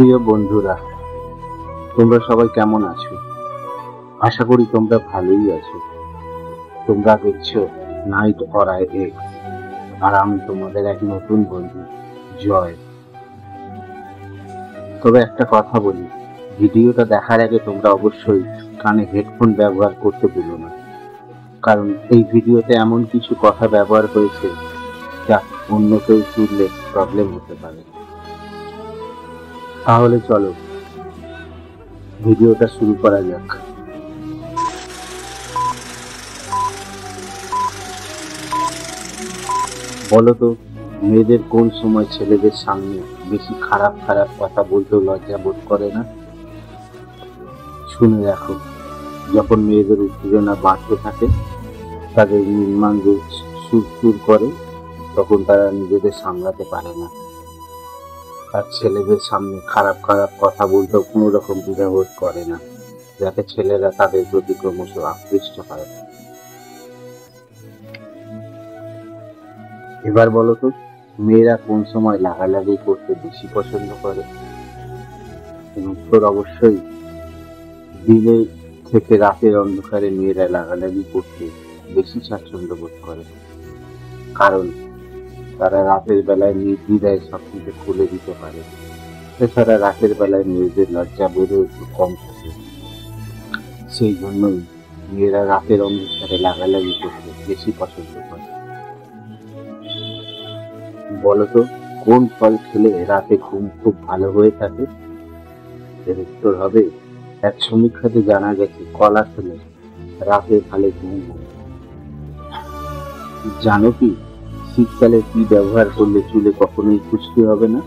প্রিয় বন্ধুরা, তোমরা সবাই কেমন আছো? আশা করি তোমরা ভালোই আছো। তোমরা দেখছো নাইট অরায় এক্স, আর আমি তোমাদের এক নতুন বন্ধু জয়। তবে একটা কথা বলি, ভিডিওটা দেখার আগে তোমরা অবশ্যই কানে হেডফোন ব্যবহার করতে ভুলো না, কারণ এই ভিডিওতে এমন কিছু কথা ব্যবহার হয়েছে যা অন্য কেউ শুনলে প্রবলেম হতে পারে। তাহলে চলো ভিডিওটা শুরু করা যাক। বলতো, মেয়েদের কোন সময় ছেলেদের সামনে বেশি খারাপ খারাপ কথা বলতেও লজ্জা বোধ করে না? শুনে রাখো, যখন মেয়েদের উত্তেজনা বাড়তে থাকে, তাদের নির্মাণ সুর করে, তখন তারা নিজেদের সামলাতে পারে না, আর ছেলেদের সামনে খারাপ খারাপ কথা বলতেও কোনো রকম দ্বিধাবোধ করে না, যাতে ছেলেরা তাদের প্রতি ক্রমশ আকৃষ্ট হয়। এবার বলো তো, মেয়েরা কোন সময় লাগালাগি করতে বেশি পছন্দ করে? উত্তর অবশ্যই দিনে থেকে রাতের অন্ধকারে মেয়েরা লাগালাগি করতে বেশি স্বাচ্ছন্দ্য বোধ করে, কারণ তারা রাতের বেলায় নির্দ্বিধায় সবকিছু খুলে দিতে পারে। এছাড়া রাতের বেলায় মেয়েদের লজ্জা বোধও একটু কম থাকে, সেই জন্যই মেয়েরা রাতের অন্ধকারে লাগালাগি করতে বেশি পছন্দ করে। বলতো, কোন ফল খেলে রাতে ঘুম খুব ভালো হয়ে থাকে? এর উত্তর হবে, এক সমীক্ষাতে জানা গেছে কলা খেলে রাতে ভালো ঘুম হয়। জানো কি, শীতকালে কি ব্যবহার করলে চুলে কখনোই খুশকি হবে না?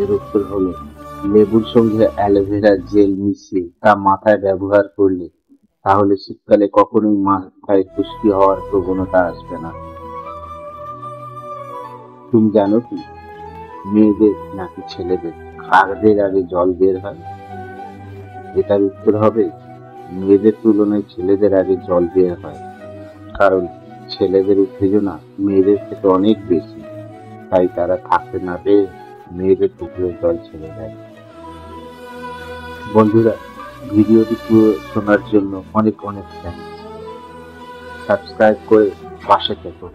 এর উত্তর হলো, লেবুর সঙ্গে অ্যালোভেরা জেল মিশিয়ে তা মাথায় ব্যবহার করলে তাহলে শীতকালে কখনোই মাথায় খুশকি হওয়ার প্রবণতা আসবে না। তুমি জানো কি, মেয়েদের নাকি ছেলেদের খাগদের আগে জল বের হয়? এটার উত্তর হবে, মেয়েদের তুলনায় ছেলেদের আগে জল বের হয়, কারণ ছেলেদের উত্তেজনা মেয়েদের থেকে অনেক বেশি, তাই তারা থাকতে না পেরে মেয়েদের পুকুরের জল ছেড়ে দেয়। বন্ধুরা, ভিডিওটি পুরো শোনার জন্য অনেক অনেক থ্যাঙ্কস। সাবস্ক্রাইব করে পাশে থেকো।